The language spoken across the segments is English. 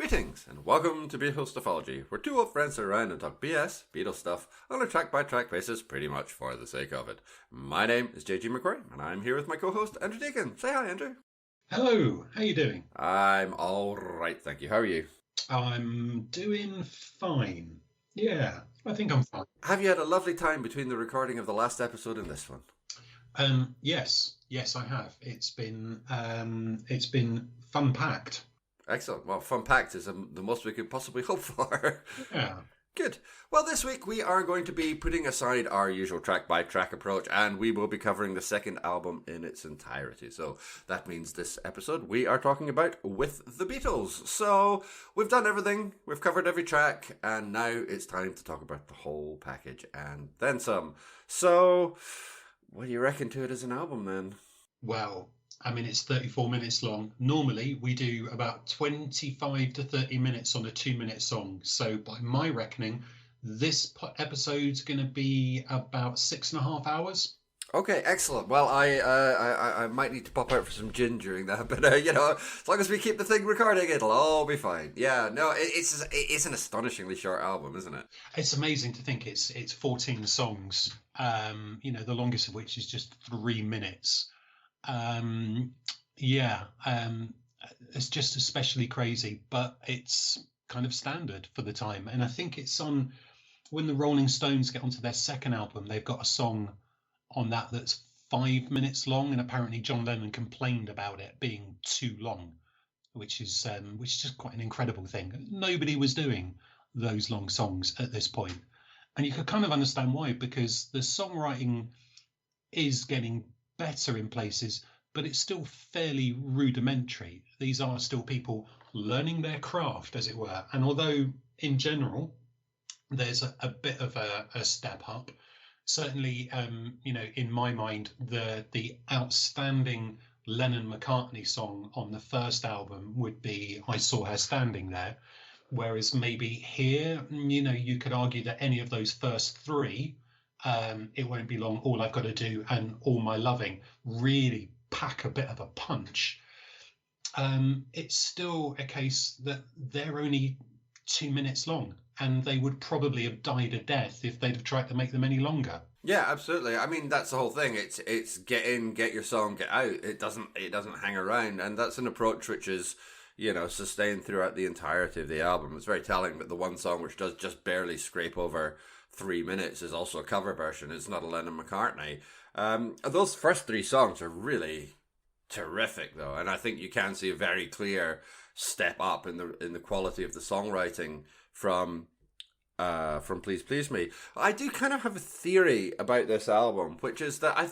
Greetings, and welcome to Beatles Stuffology, where two old friends sit around and talk BS, Beatles stuff, on a track-by-track basis, pretty much for the sake of it. My name is McQuarrie, and I'm here with my co-host, Andrew Deacon. Say hi, Andrew. Hello, how you doing? I'm alright, thank you. How are you? I'm doing fine. Yeah, I think I'm fine. Have you had a lovely time between the recording of the last episode and this one? Yes, I have. It's been fun-packed. Excellent. Well, fun packed is the most we could possibly hope for. Yeah. Good. Well, this week we are going to be putting aside our usual track-by-track approach, and we will be covering the second album in its entirety. So that means this episode we are talking about With the Beatles. So we've done everything, we've covered every track, and now it's time to talk about the whole package and then some. So what do you reckon to it as an album then? Well, I mean, it's 34 minutes long. Normally, we do about 25 to 30 minutes on a 2-minute song. So by my reckoning, this episode's going to be about 6.5 hours. Okay, excellent. Well, I might need to pop out for some gin during that, but as long as we keep the thing recording, it'll all be fine. Yeah, no, it's an astonishingly short album, isn't it? It's amazing to think it's 14 songs. The longest of which is just 3 minutes. It's just especially crazy, but it's kind of standard for the time. And I think it's on when the Rolling Stones get onto their second album, they've got a song on that that's 5 minutes long, and apparently John Lennon complained about it being too long, which is just quite an incredible thing. Nobody was doing those long songs at this point, and you could kind of understand why, because the songwriting is getting better in places, but it's still fairly rudimentary. These are still people learning their craft, as it were. And although in general there's a bit of a step up, certainly in my mind the outstanding Lennon-McCartney song on the first album would be I Saw Her Standing There, whereas maybe here you could argue that any of those first three, It Won't Be Long, All I've Got to Do, and All My Loving really pack a bit of a punch. It's still a case that they're only 2 minutes long, and they would probably have died a death if they'd have tried to make them any longer. Yeah, absolutely. I mean, that's the whole thing. It's get in, get your song, get out. It doesn't hang around, and that's an approach which is sustained throughout the entirety of the album. It's very telling that the one song which does just barely scrape over 3 minutes is also a cover version. It's not a Lennon-McCartney. Those first three songs are really terrific, though, and I think you can see a very clear step up in the quality of the songwriting from Please Please Me. I do kind of have a theory about this album, which is that I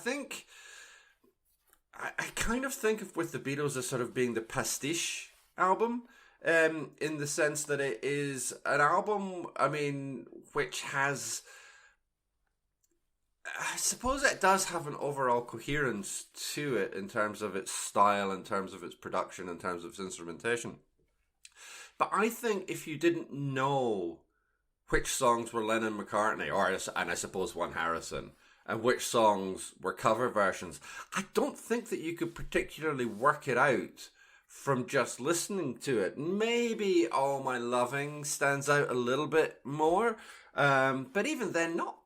kind of think of With the Beatles as sort of being the pastiche album, in the sense that it is an album, I mean, which has, I suppose it does have an overall coherence to it in terms of its style, in terms of its production, in terms of its instrumentation. But I think if you didn't know which songs were Lennon-McCartney, and I suppose one Harrison, and which songs were cover versions, I don't think that you could particularly work it out from just listening to it. Maybe All My Loving stands out a little bit more, but even then, not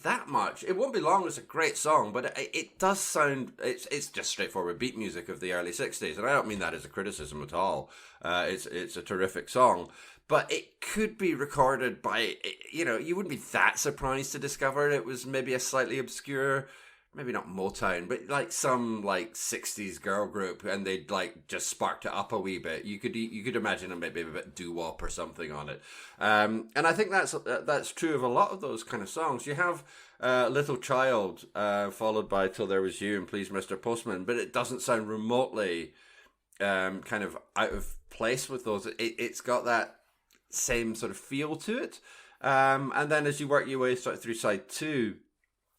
that much. It Won't Be Long is a great song, but it does sound, it's just straightforward beat music of the early 60s, and I don't mean that as a criticism at all. It's a terrific song, but it could be recorded by, you wouldn't be that surprised to discover it was maybe a slightly obscure, maybe not Motown, but like some like 60s girl group, and they'd like just sparked it up a wee bit. You could imagine maybe a bit doo-wop or something on it. And I think that's true of a lot of those kind of songs. You have Little Child, followed by Till There Was You and Please Mr. Postman, but it doesn't sound remotely kind of out of place with those. It's got that same sort of feel to it. And then as you work your way through side two,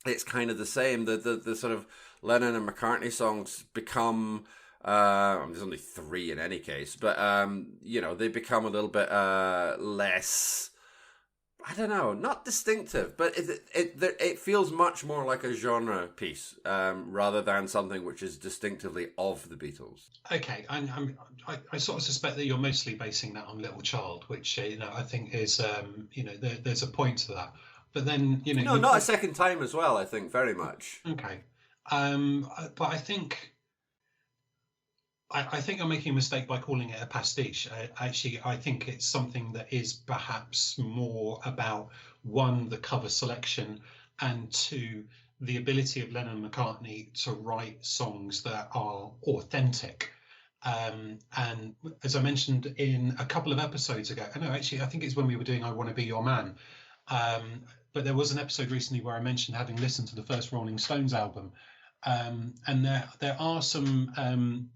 it's kind of the same. The sort of Lennon and McCartney songs become, there's only three in any case, but they become a little bit less I don't know, not distinctive, but it feels much more like a genre piece rather than something which is distinctively of the Beatles. Okay, I sort of suspect that you're mostly basing that on Little Child, which I think is there's a point to that. But then No, you've not a got second time as well. I think very much. okay, but I think I'm making a mistake by calling it a pastiche. I think it's something that is perhaps more about one, the cover selection, and two, the ability of Lennon and McCartney to write songs that are authentic. And as I mentioned in a couple of episodes ago, I think it's when we were doing I Want to Be Your Man. But there was an episode recently where I mentioned having listened to the first Rolling Stones album, and there are some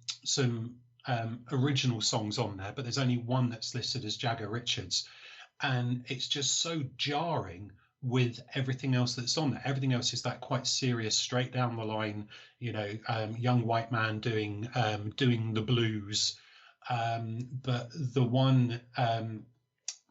original songs on there, but there's only one that's listed as Jagger Richards, and it's just so jarring with everything else that's on there. Everything else is that quite serious, straight down the line, young white man doing the blues, but the one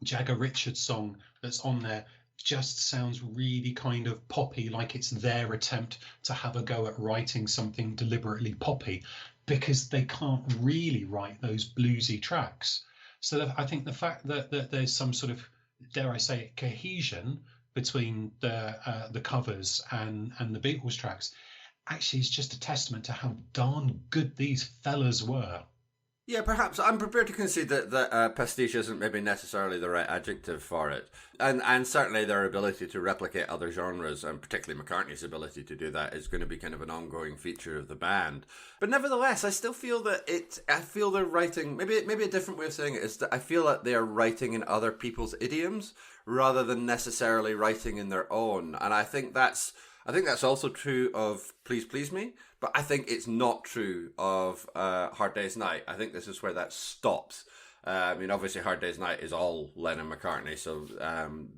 Jagger Richards song that's on there just sounds really kind of poppy, like it's their attempt to have a go at writing something deliberately poppy, because they can't really write those bluesy tracks. So I think the fact that there's some sort of, dare I say it, cohesion between the covers and the Beatles tracks actually is just a testament to how darn good these fellas were. Yeah, perhaps I'm prepared to concede that pastiche isn't maybe necessarily the right adjective for it, and certainly their ability to replicate other genres, and particularly McCartney's ability to do that, is going to be kind of an ongoing feature of the band. But nevertheless, I still feel that I feel they're writing. Maybe a different way of saying it is that I feel that they are writing in other people's idioms rather than necessarily writing in their own, and I think that's also true of Please Please Me, but I think it's not true of Hard Day's Night. I think this is where that stops. Obviously Hard Day's Night is all Lennon McCartney, so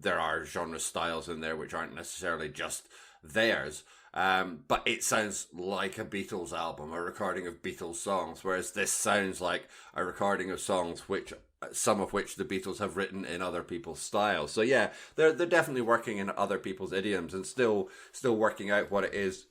there are genre styles in there which aren't necessarily just theirs. But it sounds like a Beatles album, a recording of Beatles songs, whereas this sounds like a recording of songs some of which the Beatles have written in other people's styles. So yeah, they're definitely working in other people's idioms and still working out what it is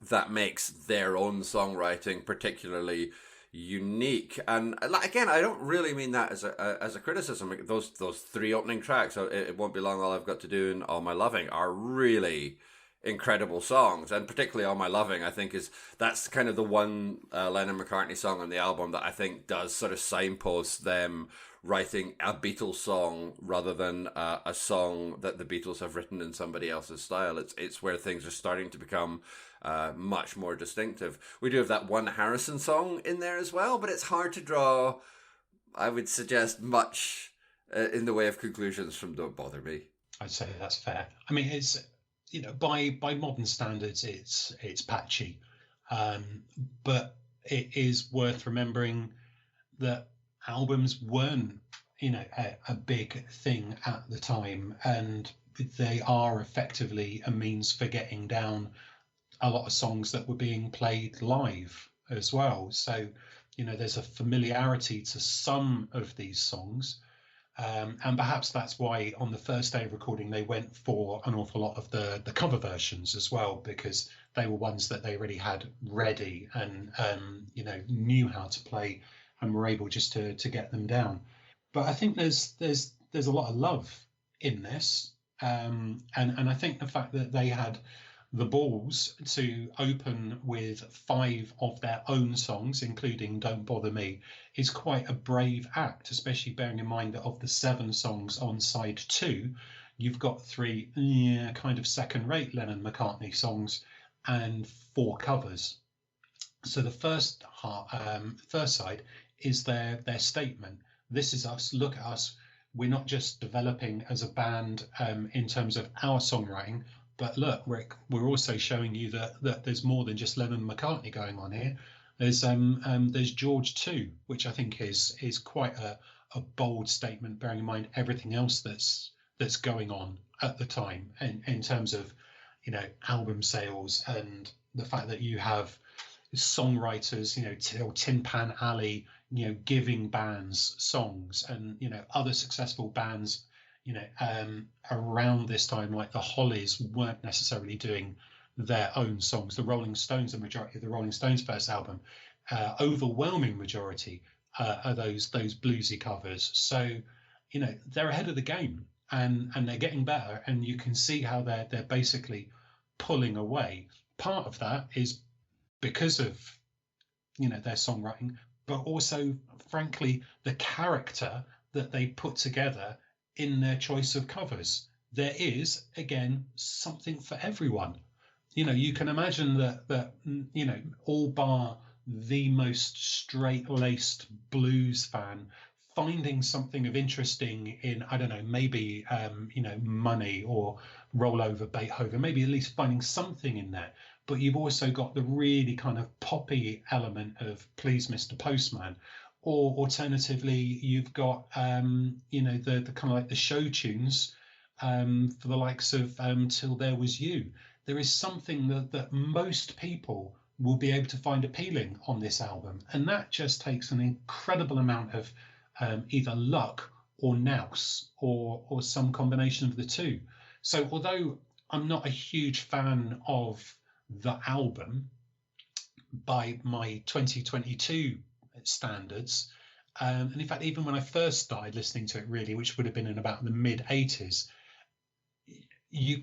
that makes their own songwriting particularly unique. And again, I don't really mean that as a criticism. Those three opening tracks, It Won't Be Long, All I've Got to Do, and All My Loving, are really incredible songs, and particularly All My Loving, I think that's kind of the one Lennon McCartney song on the album that I think does sort of signpost them writing a Beatles song rather than a song that the Beatles have written in somebody else's style. It's where things are starting to become much more distinctive. We do have that one Harrison song in there as well, but it's hard to draw, I would suggest, much in the way of conclusions from Don't Bother Me. I'd say that's fair. I mean, it's by modern standards, it's patchy, but it is worth remembering that albums weren't a big thing at the time, and they are effectively a means for getting down a lot of songs that were being played live as well. So there's a familiarity to some of these songs. And perhaps that's why on the first day of recording they went for an awful lot of the cover versions as well, because they were ones that they already had ready and knew how to play and were able just to get them down. But I think there's a lot of love in this, and I think the fact that they had the balls to open with 5 of their own songs, including Don't Bother Me, is quite a brave act, especially bearing in mind that of the 7 songs on side 2, you've got 3 kind of second-rate Lennon McCartney songs and 4 covers. So the first side is their statement. This is us. Look at us. We're not just developing as a band in terms of our songwriting, but look, Rick, we're also showing you that there's more than just Lennon and McCartney going on here. There's George too, which I think is quite a bold statement, bearing in mind everything else that's going on at the time in terms of album sales, and the fact that you have songwriters, Tin Pan Alley, giving bands songs, and other successful bands around this time, like the Hollies weren't necessarily doing their own songs. The Rolling Stones, the majority of the Rolling Stones' first album, overwhelming majority are those bluesy covers. So, they're ahead of the game, and they're getting better, and you can see how they're basically pulling away. Part of that is because of their songwriting, but also, frankly, the character that they put together in their choice of covers. There is, again, something for everyone. You can imagine that all bar the most straight-laced blues fan finding something of interesting in, I don't know, maybe Money or Roll Over Beethoven, maybe at least finding something in there. But you've also got the really kind of poppy element of Please Mr. Postman, or alternatively, you've got the kind of like the show tunes for the likes of Till There Was You. There is something that most people will be able to find appealing on this album, and that just takes an incredible amount of either luck or nous, or some combination of the two. So although I'm not a huge fan of the album by my 2022 standards, and in fact, even when I first started listening to it, really, which would have been in about the mid 80s, you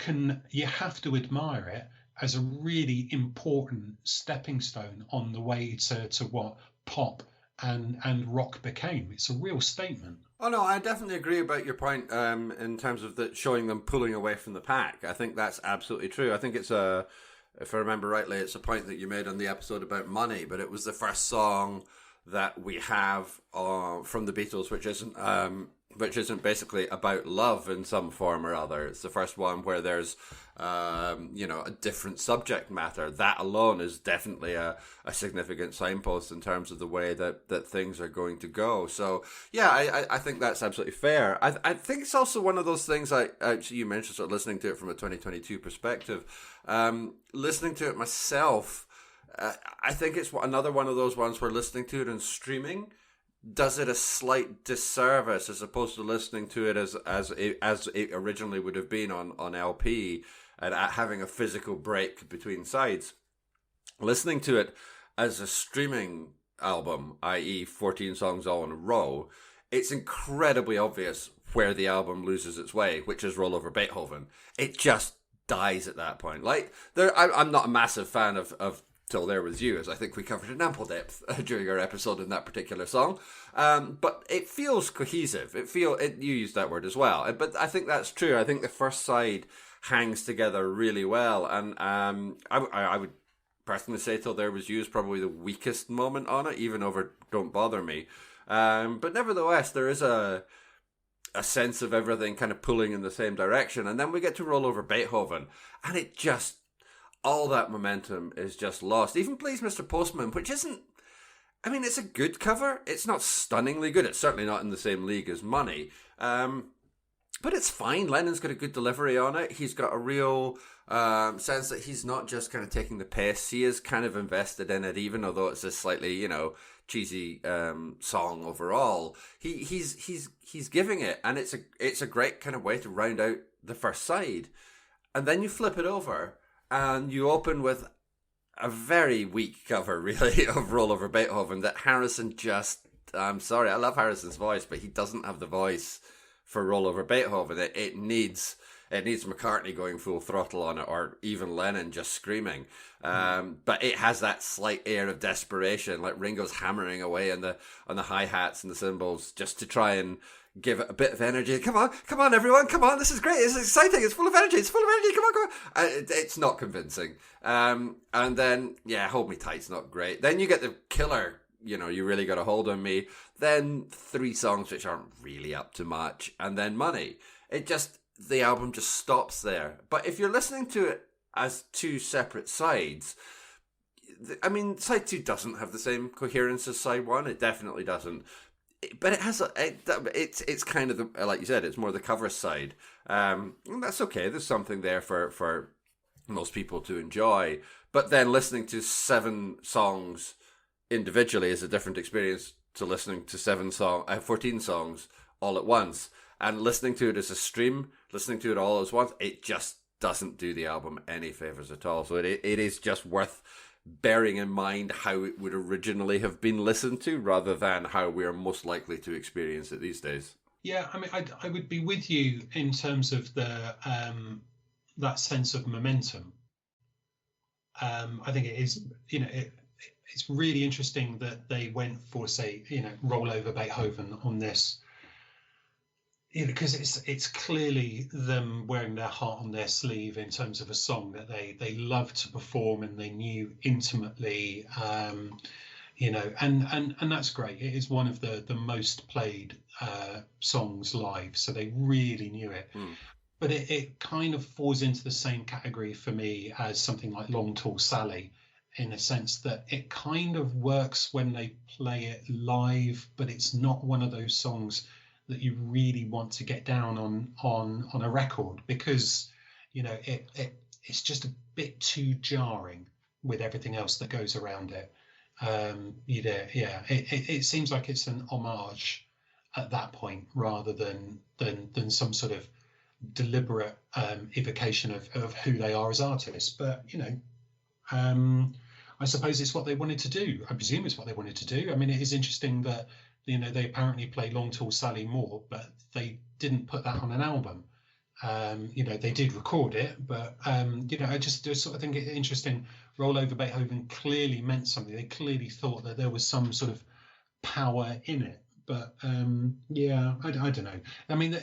have to admire it as a really important stepping stone on the way to what pop and rock became. It's a real statement. Oh no, I definitely agree about your point in terms of showing them pulling away from the pack. I think that's absolutely true. I think it's if I remember rightly, it's a point that you made on the episode about Money, but it was the first song that we have from the Beatles, which isn't basically about love in some form or other. It's the first one where there's a different subject matter. That alone is definitely a significant signpost in terms of the way that things are going to go. So yeah, I think that's absolutely fair. I think it's also one of those things, you mentioned sort of listening to it from a 2022 perspective. Listening to it myself, I think it's another one of those ones where listening to it and streaming does it a slight disservice as opposed to listening to it as it originally would have been on LP and having a physical break between sides. Listening to it as a streaming album, i.e. 14 songs all in a row, it's incredibly obvious where the album loses its way, which is Roll Over Beethoven. It just dies at that point. I'm not a massive fan of Till There Was You, as I think we covered in ample depth during our episode in that particular song. But it feels cohesive. You used that word as well. But I think that's true. I think the first side hangs together really well. And I would personally say Till There Was You is probably the weakest moment on it, even over Don't Bother Me. But nevertheless, there is a sense of everything kind of pulling in the same direction. And then we get to Roll Over Beethoven, and it just, all that momentum is just lost. Even Please Mr. Postman, which isn't, I mean, it's a good cover. It's not stunningly good. It's certainly not in the same league as Money. But it's fine. Lennon's got a good delivery on it. He's got a real sense that he's not just kind of taking the piss. He is kind of invested in it, even although it's a slightly, cheesy song overall. He's giving it, and it's a great kind of way to round out the first side. And then you flip it over, and you open with a very weak cover, really, of Roll Over Beethoven that Harrison just... I'm sorry, I love Harrison's voice, but he doesn't have the voice for Roll Over Beethoven. It needs McCartney going full throttle on it, or even Lennon just screaming. But it has that slight air of desperation, like Ringo's hammering away on the hi-hats and the cymbals just to try and give it a bit of energy. Come on, everyone, come on, this is great, it's exciting, it's full of energy, come on. It's not convincing. And then, Hold Me Tight's not great. Then you get the killer, You Really Got a Hold on Me. Then 3 songs which aren't really up to much. And then Money. The album just stops there. But if you're listening to it as 2 separate sides, I mean, side 2 doesn't have the same coherence as side 1. It definitely doesn't. But it has it's kind of like you said, it's more the cover side. And that's okay. There's something there for most people to enjoy. But then listening to 7 songs individually is a different experience to listening to 14 songs all at once. And listening to it as a stream, listening to it all as once, it just doesn't do the album any favors at all. So it is just worth bearing in mind how it would originally have been listened to rather than how we're most likely to experience it these days. Yeah, I mean, I would be with you in terms of the that sense of momentum. I think it is, it's really interesting that they went for, say, Roll Over Beethoven on this, because it's clearly them wearing their heart on their sleeve in terms of a song that they loved to perform and they knew intimately, and that's great. It is one of the most played songs live, so they really knew it. But it kind of falls into the same category for me as something like Long Tall Sally, in a sense that it kind of works when they play it live, but it's not one of those songs that you really want to get down on a record, because it's just a bit too jarring with everything else that goes around it. It seems like it's an homage at that point rather than some sort of deliberate evocation of who they are as artists. But I suppose it's what they wanted to do. I presume it's what they wanted to do. I mean, it is interesting that they apparently play Long Tall Sally more, but they didn't put that on an album. They did record it, but I just sort of think it's interesting. Roll Over Beethoven clearly meant something. They clearly thought that there was some sort of power in it. But I don't know. I mean,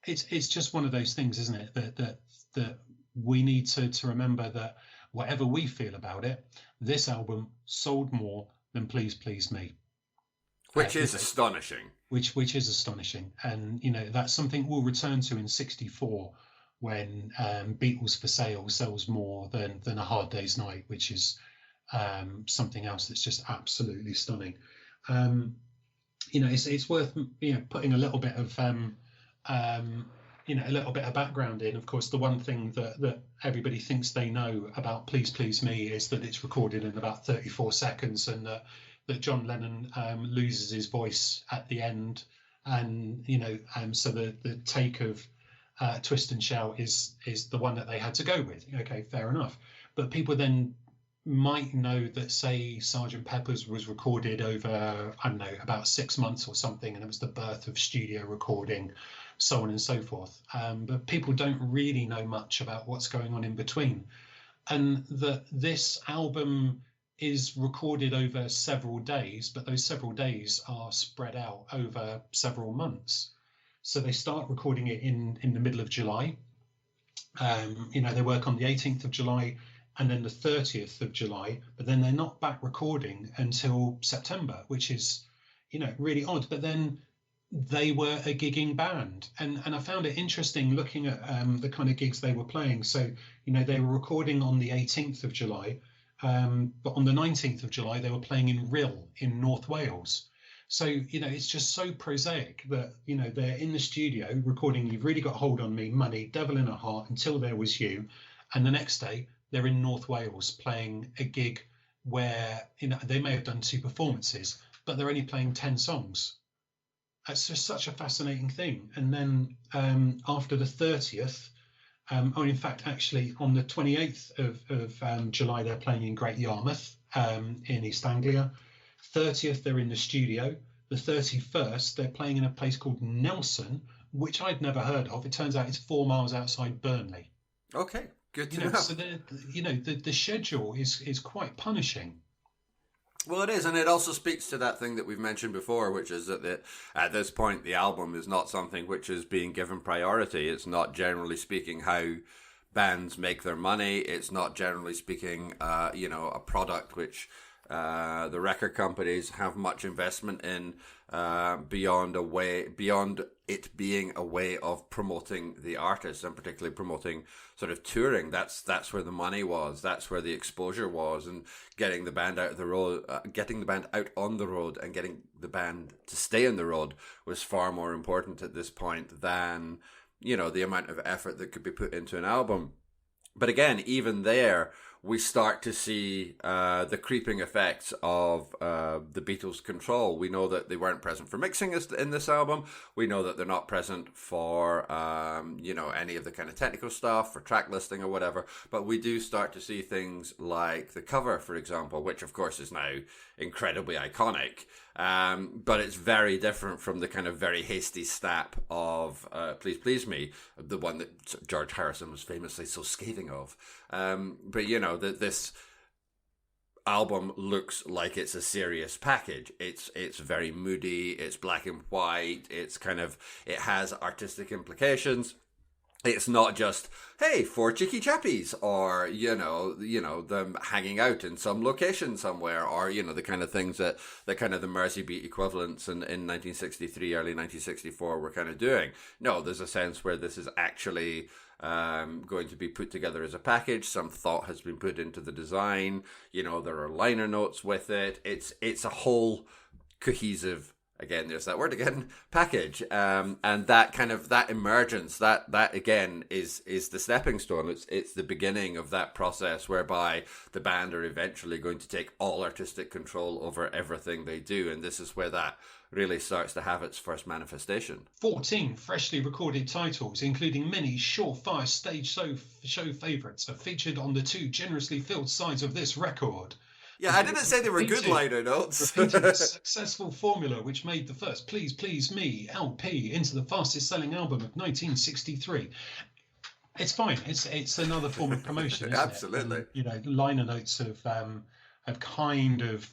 it's just one of those things, isn't it? That we need to remember that whatever we feel about it, this album sold more than Please Please Me, which is astonishing. Which is astonishing, and that's something we'll return to in '64 when Beatles for Sale sells more than A Hard Day's Night, which is something else that's just absolutely stunning. It's worth putting a little bit of a little bit of background in. Of course, the one thing that everybody thinks they know about Please Please Me is that it's recorded in about 34 seconds, and that John Lennon loses his voice at the end, and so the take of Twist and Shout is the one that they had to go with. Okay, fair enough. But people then might know that, say, Sgt. Pepper's was recorded over, I don't know, about 6 months or something, and it was the birth of studio recording, so on and so forth. But people don't really know much about what's going on in between. And that this album is recorded over several days, but those several days are spread out over several months. So they start recording it in the middle of July. They work on the 18th of July and then the 30th of July, but then they're not back recording until September, which is, really odd. But then they were a gigging band, and I found it interesting looking at the kind of gigs they were playing. So, they were recording on the 18th of July, but on the 19th of July, they were playing in Rhyl in North Wales. So, it's just so prosaic that, they're in the studio recording You've Really Got a Hold on Me, Money, Devil in a Heart, Until There Was You. And the next day, they're in North Wales playing a gig where, they may have done 2 performances, but they're only playing 10 songs. It's just such a fascinating thing. And then after the 30th, or in fact, actually on the 28th of July, they're playing in Great Yarmouth in East Anglia. 30th, they're in the studio. The 31st, they're playing in a place called Nelson, which I'd never heard of. It turns out it's 4 miles outside Burnley. Okay, good to know. So the schedule is quite punishing. Well, it is, and it also speaks to that thing that we've mentioned before, which is that at this point, the album is not something which is being given priority. It's not, generally speaking, how bands make their money. It's not, generally speaking, a product which the record companies have much investment in beyond it being a way of promoting the artists, and particularly promoting sort of touring. That's where the money was. That's where the exposure was, and getting the band out of the road, getting the band out on the road, and getting the band to stay on the road was far more important at this point than the amount of effort that could be put into an album. But again, even there, we start to see the creeping effects of the Beatles' control. We know that they weren't present for mixing in this album. We know that they're not present for any of the kind of technical stuff, for track listing or whatever. But we do start to see things like the cover, for example, which of course is now incredibly iconic. But it's very different from the kind of very hasty snap of Please Please Me, the one that George Harrison was famously so scathing of. But this album looks like it's a serious package. It's very moody, it's black and white, it has artistic implications. It's not just, hey, 4 cheeky chappies, or them hanging out in some location somewhere, or the kind of things that the kind of the Mersey Beat equivalents in 1963, early 1964 were kind of doing. No, there's a sense where this is actually going to be put together as a package. Some thought has been put into the design. There are liner notes with it. It's a whole cohesive, again, there's that word again, package. And that emergence, that again is the stepping stone. It's the beginning of that process whereby the band are eventually going to take all artistic control over everything they do. And this is where that really starts to have its first manifestation. 14 freshly recorded titles, including many surefire stage show favourites, are featured on the 2 generously filled sides of this record. Yeah, I didn't say they were good liner notes. Repeating a successful formula which made the first Please Please Me LP into the fastest selling album of 1963. It's fine. It's another form of promotion, isn't Absolutely. it? And, liner notes have kind of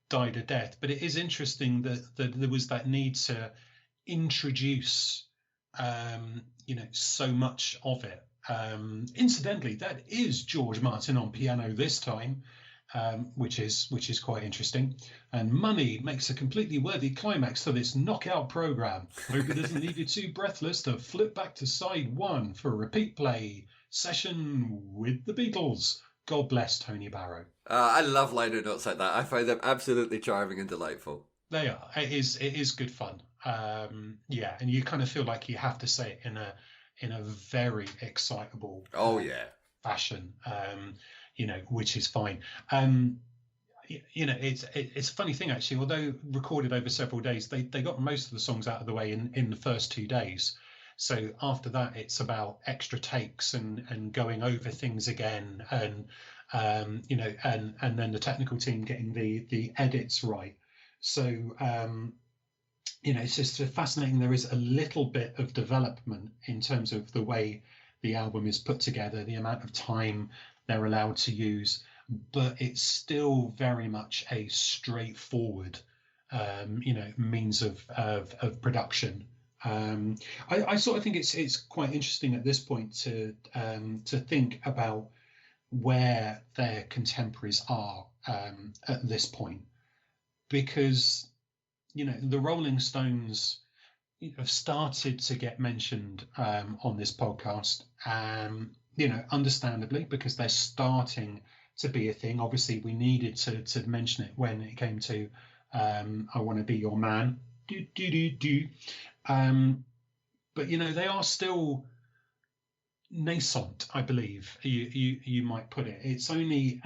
died a death, but it is interesting that there was that need to introduce so much of it. Incidentally, that is George Martin on piano this time. Which is quite interesting. And money makes a completely worthy climax to this knockout program. Hope it doesn't leave you too breathless to flip back to side 1 for a repeat play session with the Beatles. God bless Tony Barrow. I love liner notes like that. I find them absolutely charming and delightful. They are. It is good fun. And you kind of feel like you have to say it in a very excitable fashion. Which is fine. It's a funny thing actually. Although recorded over several days, they got most of the songs out of the way in the first 2 days. So after that, it's about extra takes and going over things again, and and then the technical team getting the edits right. So it's just fascinating. There is a little bit of development in terms of the way the album is put together, the amount of time they're allowed to use, but it's still very much a straightforward, means of production. I sort of think it's quite interesting at this point to think about where their contemporaries are at this point, because the Rolling Stones have started to get mentioned on this podcast. Understandably, because they're starting to be a thing. Obviously, we needed to mention it when it came to I Want to Be Your Man. But they are still nascent, I believe you might put it. It's only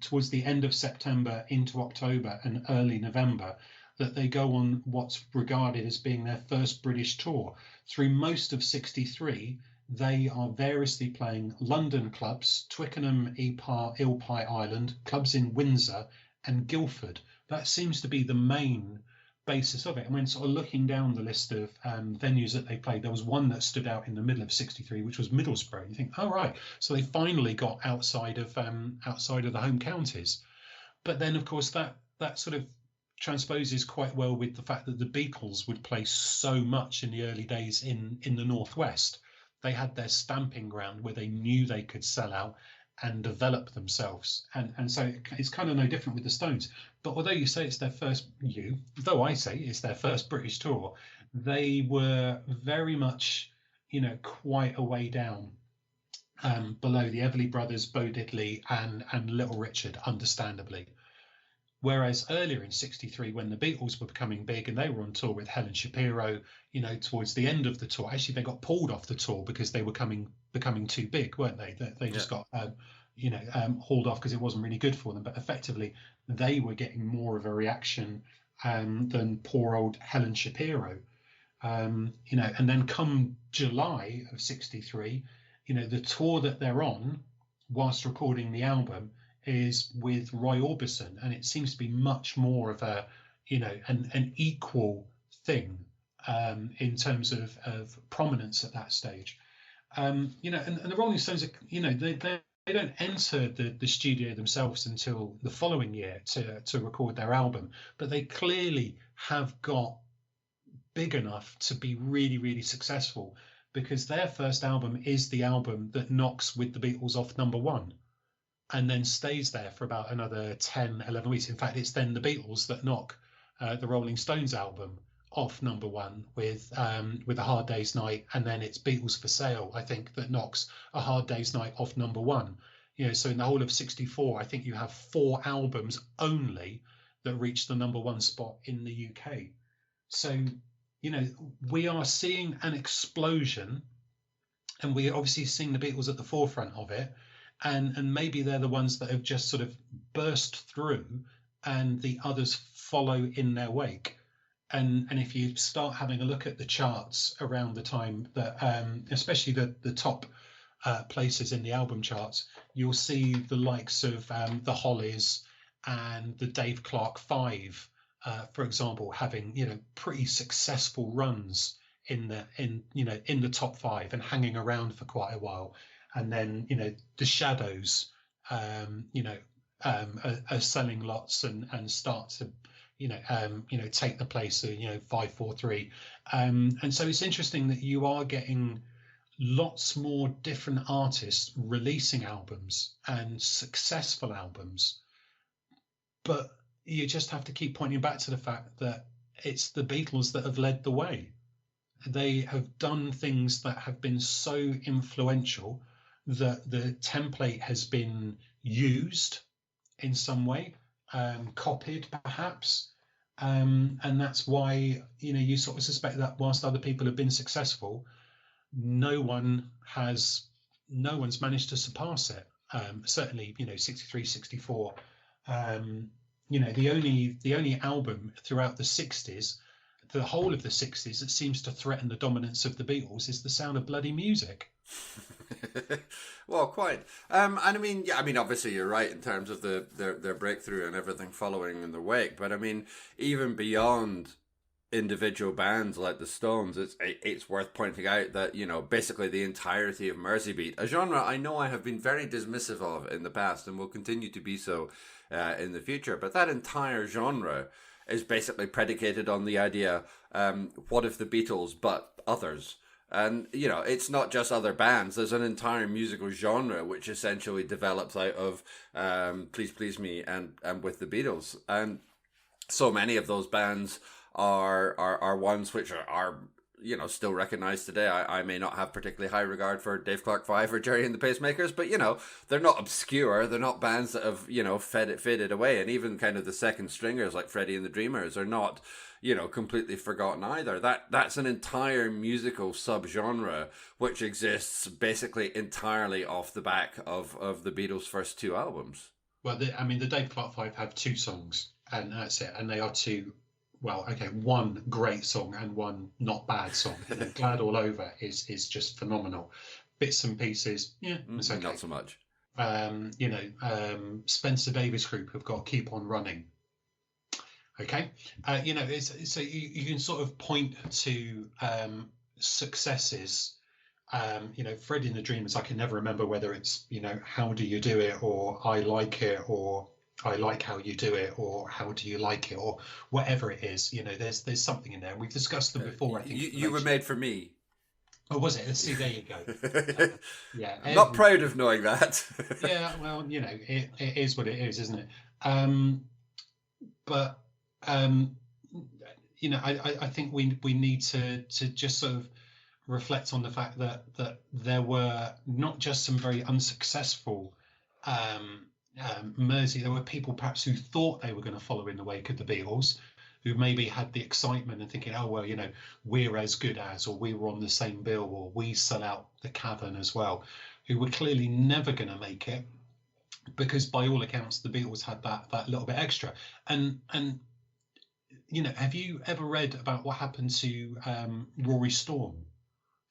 towards the end of September into October and early November that they go on what's regarded as being their first British tour. Through most of '63, they are variously playing London clubs, Twickenham, Ilpie Island, clubs in Windsor and Guildford. That seems to be the main basis of it. And when sort of looking down the list of venues that they played, there was one that stood out in the middle of '63, which was Middlesbrough. You think, oh right, so they finally got outside of the home counties. But then, of course, that sort of transposes quite well with the fact that the Beatles would play so much in the early days in the Northwest. They had their stamping ground where they knew they could sell out and develop themselves. And so it's kind of no different with the Stones. But although you say it's their first, though I say it's their first British tour, they were very much, quite a way down below the Everly Brothers, Bo Diddley and Little Richard, understandably. Whereas earlier in '63, when the Beatles were becoming big and they were on tour with Helen Shapiro, towards the end of the tour, actually they got pulled off the tour because they were becoming too big, weren't they? They just got, hauled off because it wasn't really good for them. But effectively, they were getting more of a reaction than poor old Helen Shapiro. And then come July of '63, the tour that they're on whilst recording the album is with Roy Orbison, and it seems to be much more of a, an equal thing in terms of prominence at that stage. And the Rolling Stones are, they don't enter the studio themselves until the following year to record their album, but they clearly have got big enough to be really, really successful, because their first album is the album that knocks With the Beatles off #1 and then stays there for about another 10, 11 weeks. In fact, it's then the Beatles that knock the Rolling Stones album off #1 with A Hard Day's Night, and then it's Beatles for Sale, I think, that knocks A Hard Day's Night off #1. So in the whole of '64, I think you have 4 albums only that reach the #1 spot in the UK. So we are seeing an explosion, and we're obviously seeing the Beatles at the forefront of it, and maybe they're the ones that have just sort of burst through, and the others follow in their wake. And if you start having a look at the charts around the time that, especially the top places in the album charts, you'll see the likes of the Hollies and the Dave Clark Five, for example, having pretty successful runs in the top 5 and hanging around for quite a while. And then the Shadows are selling lots and start to take the place of 543, and so it's interesting that you are getting lots more different artists releasing albums and successful albums, but you just have to keep pointing back to the fact that it's the Beatles that have led the way. They have done things that have been so influential that the template has been used in some way, copied perhaps, and that's why you sort of suspect that whilst other people have been successful, no one's managed to surpass it. Certainly 63, 64. The only album throughout the '60s, the whole of the '60s, that seems to threaten the dominance of the Beatles is The Sound of Bloody Music. Well, quite. And I mean, obviously you're right in terms of their breakthrough and everything following in their wake. But I mean, even beyond individual bands like the Stones, it's worth pointing out that basically the entirety of Mersey Beat, a genre I know I have been very dismissive of in the past and will continue to be so in the future, but that entire genre is basically predicated on the idea, what if the Beatles but others? And it's not just other bands. There's an entire musical genre which essentially develops out of Please Please Me and With the Beatles, and so many of those bands are ones which are still recognized today. I may not have particularly high regard for Dave Clark Five or Jerry and the Pacemakers, but they're not obscure. They're not bands that have faded away, and even kind of the second stringers like Freddie and the Dreamers are not completely forgotten either. That's an entire musical subgenre which exists basically entirely off the back of the Beatles' first 2 albums. Well, the Dave Clark Five have 2 songs, and that's it, and they are 2. Well, okay, 1 great song and 1 not bad song. Glad All Over is just phenomenal. Bits and pieces, it's okay. Not so much. Spencer Davis Group have got Keep On Running. Okay, so you can sort of point to successes. Freddie and the Dreamers, I can never remember whether it's How Do You Do It, or I Like It, or I Like How You Do It, or How Do You Like It, or whatever it is. There's something in there. We've discussed them before. I think you were made for me. Oh, was it? See, there you go. Yeah, I'm not proud of knowing that. Yeah, well, it is what it is, isn't it? But I think we need to just sort of reflect on the fact that there were not just some very unsuccessful Mersey. There were people perhaps who thought they were going to follow in the wake of the Beatles, who maybe had the excitement and thinking, oh well, we're as good as, or we were on the same bill, or we sell out the Cavern as well, who were clearly never going to make it. because by all accounts the Beatles had that little bit extra. And have you ever read about what happened to Rory Storm,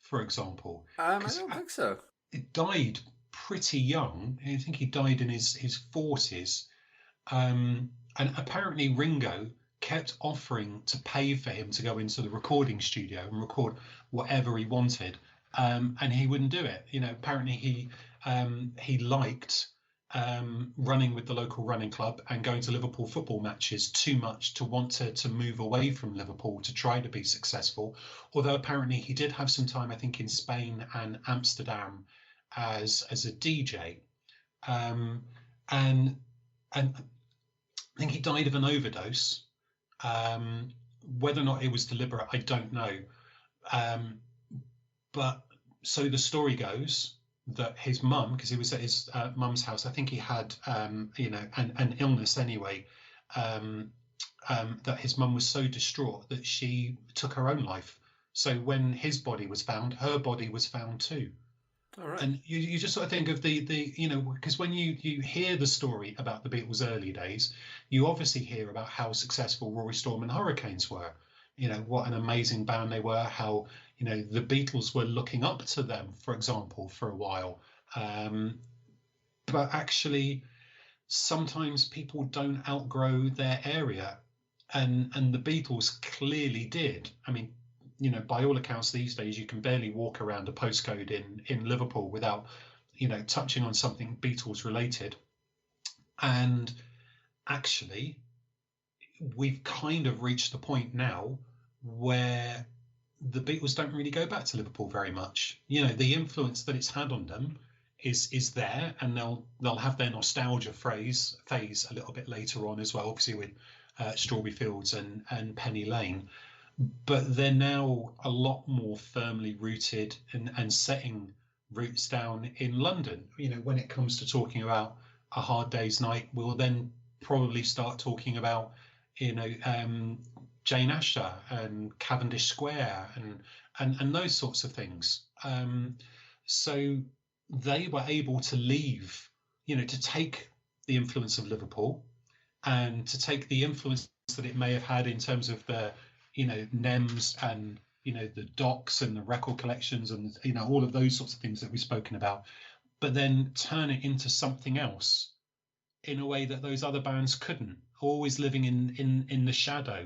for example? I Because don't think so. he died pretty young. I think he died in his 40s. And apparently Ringo kept offering to pay for him to go into the recording studio and record whatever he wanted, and he wouldn't do it. Apparently he liked running with the local running club and going to Liverpool football matches too much to want to move away from Liverpool to try to be successful. Although apparently he did have some time, I think, in Spain and Amsterdam as a DJ, and and I think he died of an overdose. Whether or not it was deliberate, I don't know. But so the story goes that his mum, because he was at his mum's house, I think he had, an illness anyway, that his mum was so distraught that she took her own life. So when his body was found, her body was found too. All right. And you just sort of think of the because when you hear the story about the Beatles' early days, you obviously hear about how successful Rory Storm and Hurricanes were. What an amazing band they were, how the Beatles were looking up to them, for example, for a while. But actually sometimes people don't outgrow their area, and the Beatles clearly did. I mean, by all accounts these days, you can barely walk around a postcode in Liverpool without, touching on something Beatles related. And actually, we've kind of reached the point now where the Beatles don't really go back to Liverpool very much. The influence that it's had on them is there, and they'll have their nostalgia phase a little bit later on as well, obviously with Strawberry Fields and Penny Lane. But they're now a lot more firmly rooted and setting roots down in London. When it comes to talking about A Hard Day's Night, we'll then probably start talking about, Jane Asher and Cavendish Square and those sorts of things. So they were able to leave, to take the influence of Liverpool and to take the influence that it may have had in terms of the NEMS and the docs and the record collections and all of those sorts of things that we've spoken about, but then turn it into something else in a way that those other bands couldn't, always living in the shadow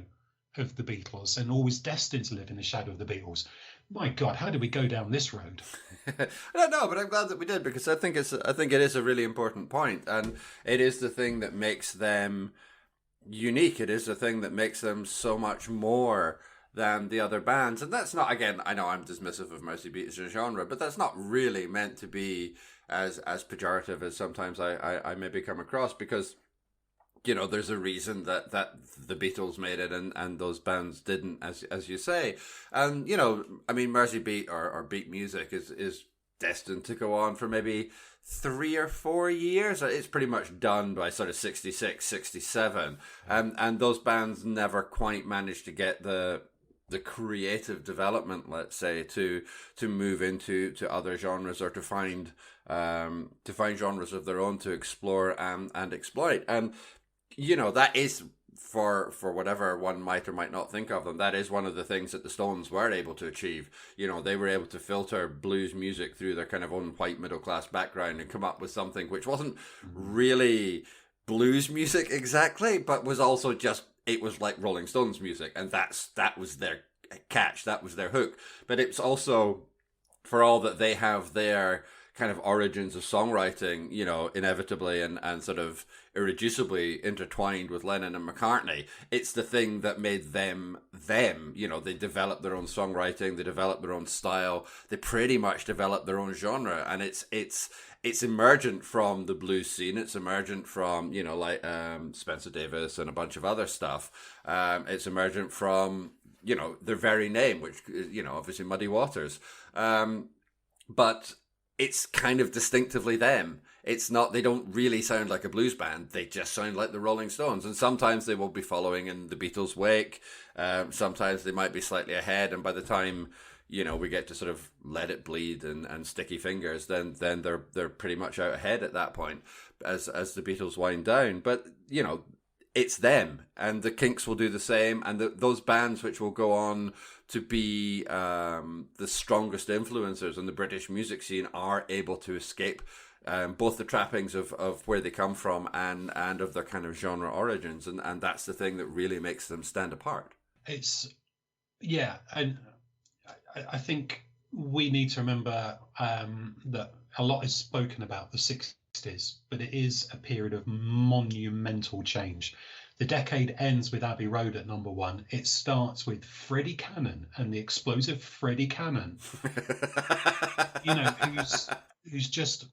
of the Beatles and always destined to live in the shadow of the Beatles. My God, how did we go down this road? I don't know, but I'm glad that we did, because I think it is a really important point, and it is the thing that makes them unique. It is the thing that makes them so much more than the other bands. And that's not, again, I know I'm dismissive of Mercy Beat as a genre, but that's not really meant to be as pejorative as sometimes I maybe come across, because there's a reason that the Beatles made it and those bands didn't, as you say. And I mean, Mercy Beat or beat music is destined to go on for maybe 3 or 4 years. It's pretty much done by sort of 66, 67. And those bands never quite managed to get the creative development, let's say, to move into other genres, or to find genres of their own to explore and exploit. And that is, for whatever one might or might not think of them, that is one of the things that the Stones were able to achieve. They were able to filter blues music through their kind of own white middle class background and come up with something which wasn't really blues music exactly, but was also just, it was like Rolling Stones music, and that was their catch, that was their hook. But it's also, for all that they have their kind of origins of songwriting, inevitably and sort of irreducibly intertwined with Lennon and McCartney, it's the thing that made them. They developed their own songwriting, they developed their own style, they pretty much developed their own genre, and it's emergent from the blues scene. It's emergent from Spencer Davis and a bunch of other stuff. It's emergent from their very name, which obviously Muddy Waters, but it's kind of distinctively them. It's not, they don't really sound like a blues band. They just sound like the Rolling Stones. And sometimes they will be following in the Beatles' wake. Sometimes they might be slightly ahead. And by the time, we get to sort of Let It Bleed and Sticky Fingers, then they're pretty much out ahead at that point as the Beatles wind down. But it's them, and the Kinks will do the same, and those bands which will go on to be the strongest influencers in the British music scene are able to escape both the trappings of where they come from and of their kind of genre origins, and that's the thing that really makes them stand apart. And I think we need to remember that a lot is spoken about the 60s, but it is a period of monumental change. The decade ends with Abbey Road at number one. It starts with Freddie Cannon and the explosive Freddie Cannon, who's just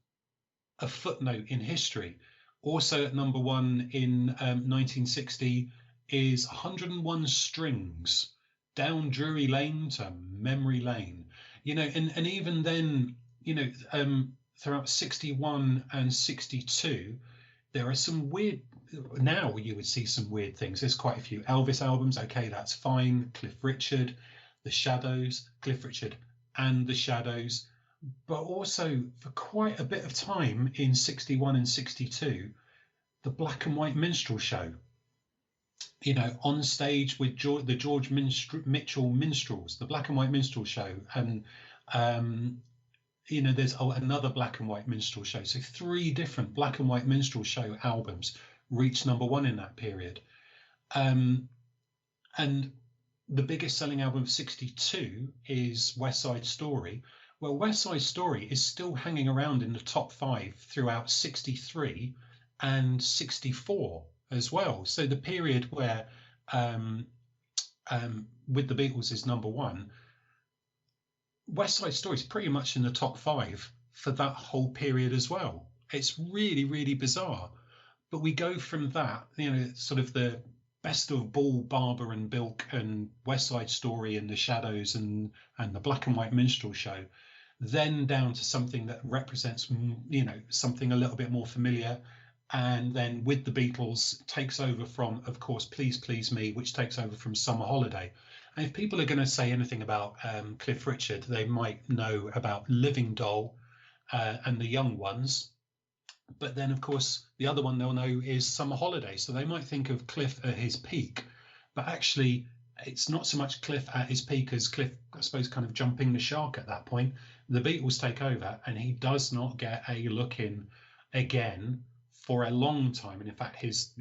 a footnote in history. Also at number one in 1960 is 101 Strings, Down Drury Lane to Memory Lane. And even then, throughout 61 and 62, there are some weird, now you would see some weird things. There's quite a few Elvis albums. Okay, that's fine. Cliff Richard, The Shadows, Cliff Richard and The Shadows. But also for quite a bit of time in 61 and 62, the Black and White Minstrel Show, on stage with the George Mitchell Minstrels, the Black and White Minstrel Show. And, there's another Black and White Minstrel Show. So 3 different Black and White Minstrel Show albums reached number one in that period. And the biggest selling album of 62 is West Side Story. Well, West Side Story is still hanging around in the top 5 throughout 63 and 64 as well. So the period where With the Beatles is number one, West Side Story is pretty much in the top 5 for that whole period as well. It's really, really bizarre. But we go from that, sort of the best of Ball, Barber and Bilk and West Side Story and The Shadows and the Black and White Minstrel Show, then down to something that represents, something a little bit more familiar. And then With the Beatles takes over from, of course, Please Please Me, which takes over from Summer Holiday. And if people are going to say anything about Cliff Richard, they might know about Living Doll and The Young Ones. But then, of course, the other one they'll know is Summer Holiday. So they might think of Cliff at his peak. But actually, it's not so much Cliff at his peak as Cliff, I suppose, kind of jumping the shark at that point. The Beatles take over and he does not get a look in again for a long time. And in fact, he's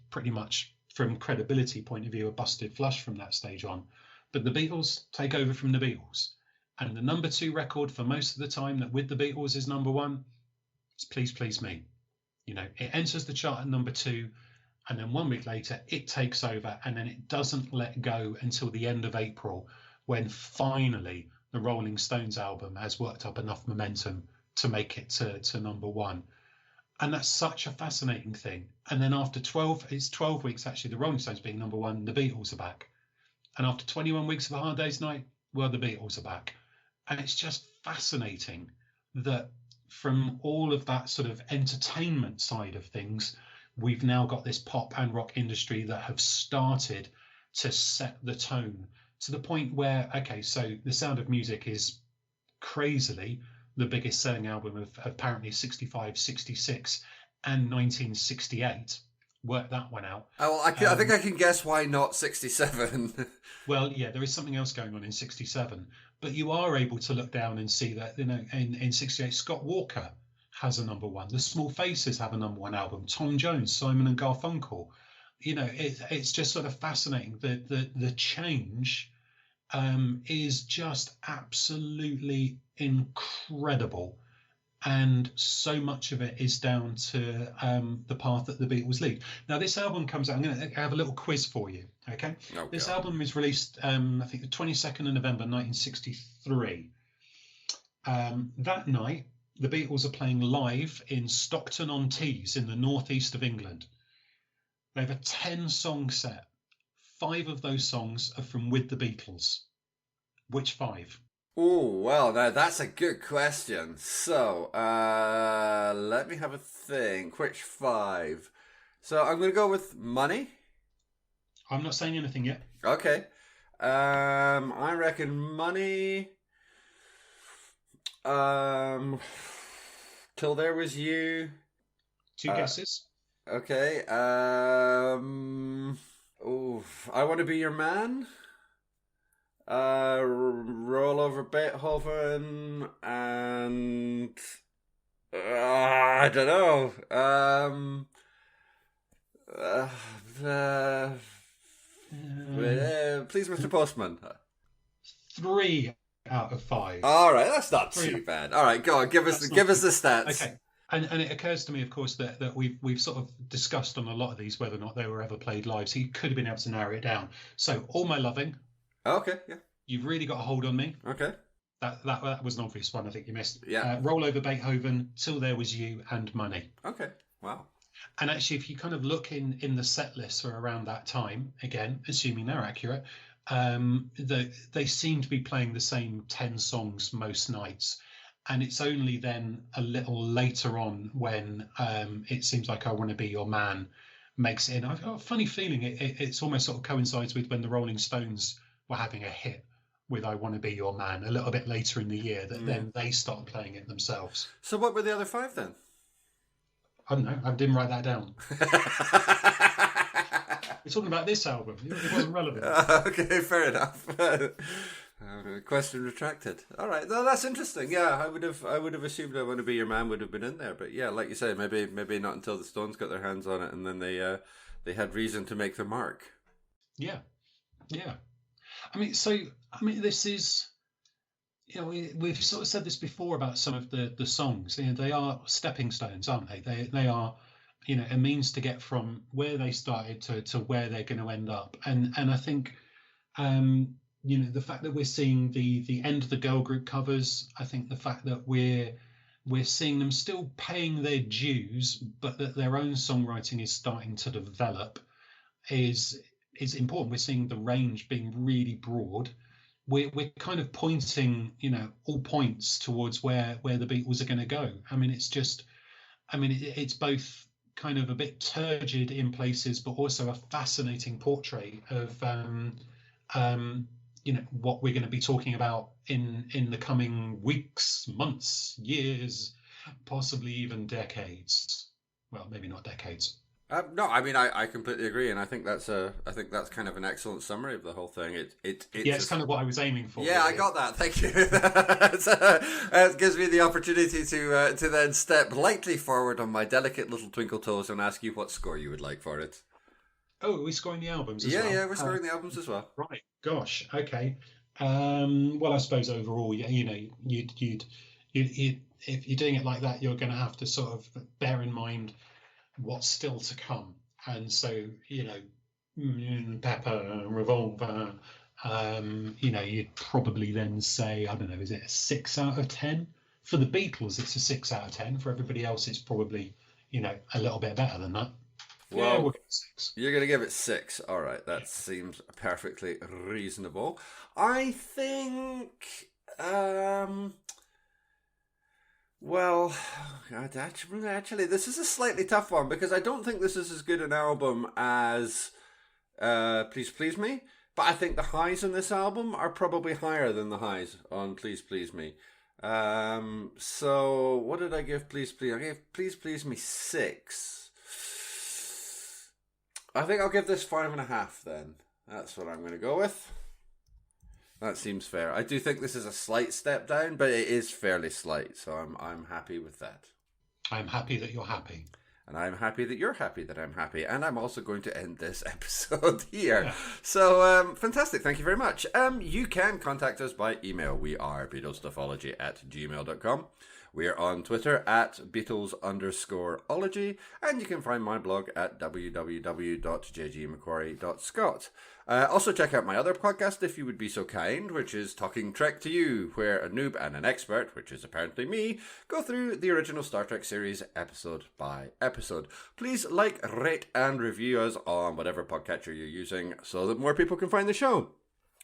pretty much, from credibility point of view, a busted flush from that stage on. But the Beatles take over from the Beatles. And the number 2 record for most of the time that With the Beatles is number one is Please Please Me. It enters the chart at number 2, and then 1 week later it takes over, and then it doesn't let go until the end of April, when finally the Rolling Stones album has worked up enough momentum to make it to number 1. And that's such a fascinating thing. And then after 12 weeks, actually, the Rolling Stones being number 1, the Beatles are back. And after 21 weeks of A Hard Day's Night, well, the Beatles are back. And it's just fascinating that from all of that sort of entertainment side of things, we've now got this pop and rock industry that have started to set the tone to the point where, okay, so The Sound of Music is crazily the biggest selling album of apparently 65, 66 and 1968. Work that one out. Oh, I think I can guess why not 67. Well, yeah, there is something else going on in 67. But you are able to look down and see that, in 68, Scott Walker has a number 1. The Small Faces have a number 1 album. Tom Jones, Simon and Garfunkel. It's just sort of fascinating. The change is just absolutely incredible. And so much of it is down to the path that the Beatles lead. Now, this album comes out. I'm going to have a little quiz for you. Okay. Oh, this album is released, I think, the 22nd of November, 1963. That night, the Beatles are playing live in Stockton-on-Tees in the northeast of England. They have a 10-song set. 5 of those songs are from With the Beatles. Which 5? Oh, well, now that's a good question. So, let me have a think. Which 5? So, I'm going to go with Money. I'm not saying anything yet. Okay. I reckon Money, Till There Was You. Two guesses. Okay. Oh, I Want to Be Your Man. Roll Over Beethoven, and I don't know. Please, Mr. Postman. 3 out of 5. All right, that's not Three. too bad. All right, go on. Give us the stats. Okay. And it occurs to me, of course, that we've sort of discussed on a lot of these whether or not they were ever played live. So you could have been able to narrow it down. So All My Loving. Okay, yeah. You've Really Got a Hold on Me. Okay. That was an obvious one. I think you missed. Yeah. Roll Over Beethoven, Till There Was You, and Money. Okay. Wow. And actually, if you kind of look in the set list for around that time, again, assuming they're accurate, they seem to be playing the same 10 songs most nights. And it's only then a little later on when It Seems Like I Want to Be Your Man makes it in. I've got a funny feeling it's almost sort of coincides with when the Rolling Stones were having a hit with I Want to Be Your Man a little bit later in the year, that then they started playing it themselves. So what were the other 5 then? I don't know. I didn't write that down. We're talking about this album. It wasn't relevant. Okay, fair enough. Question retracted. All right, no, that's interesting. Yeah, I would have assumed I Want to Be Your Man would have been in there, but yeah, like you say, maybe not until the Stones got their hands on it, and then they had reason to make their mark. Yeah. This is, we've sort of said this before about some of the songs. They are stepping stones, aren't they? They are, a means to get from where they started to where they're going to end up. And I think, the fact that we're seeing the end of the girl group covers, I think the fact that we're seeing them still paying their dues, but that their own songwriting is starting to develop is important. We're seeing the range being really broad. We're kind of pointing, all points towards where the Beatles are going to go. It's both kind of a bit turgid in places, but also a fascinating portrait of, what we're going to be talking about in the coming weeks, months, years, possibly even decades. Well, maybe not decades. No, I completely agree, and I think that's kind of an excellent summary of the whole thing. It's kind of what I was aiming for. Yeah, really. I got that. Thank you. It gives me the opportunity to then step lightly forward on my delicate little twinkle toes and ask you what score you would like for it. Oh, are we scoring the albums as well? Yeah, we're scoring the albums as well. Right. Gosh. Okay. Well, I suppose overall, you'd if you're doing it like that, you're going to have to sort of bear in mind what's still to come. And so, Pepper, Revolver, you'd probably then say, I don't know, is it a 6 out of 10? For the Beatles, it's a 6 out of 10. For everybody else, it's probably, a little bit better than that. Well, yeah, we'll give it 6. You're going to give it 6. All right, that seems perfectly reasonable. I think... Well, actually, this is a slightly tough one because I don't think this is as good an album as Please Please Me, but I think the highs in this album are probably higher than the highs on Please Please Me. So what did I give Please Please? I gave Please Please Me 6. I think I'll give this 5.5 then. That's what I'm going to go with. That seems fair. I do think this is a slight step down, but it is fairly slight, so I'm happy with that. I'm happy that you're happy. And I'm happy that you're happy that I'm happy. And I'm also going to end this episode here. Yeah. So, fantastic. Thank you very much. You can contact us by email. We are BeatlesStuffology@gmail.com. We're on Twitter at Beatles_ology, and you can find my blog at www.jgmcquarrie.scot. Also check out my other podcast, if you would be so kind, which is Talking Trek to You, where a noob and an expert, which is apparently me, go through the original Star Trek series episode by episode. Please like, rate, and review us on whatever podcatcher you're using so that more people can find the show.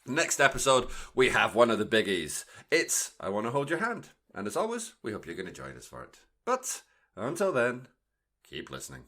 Next episode, we have one of the biggies. It's I Want to Hold Your Hand. And as always, we hope you're going to join us for it. But until then, keep listening.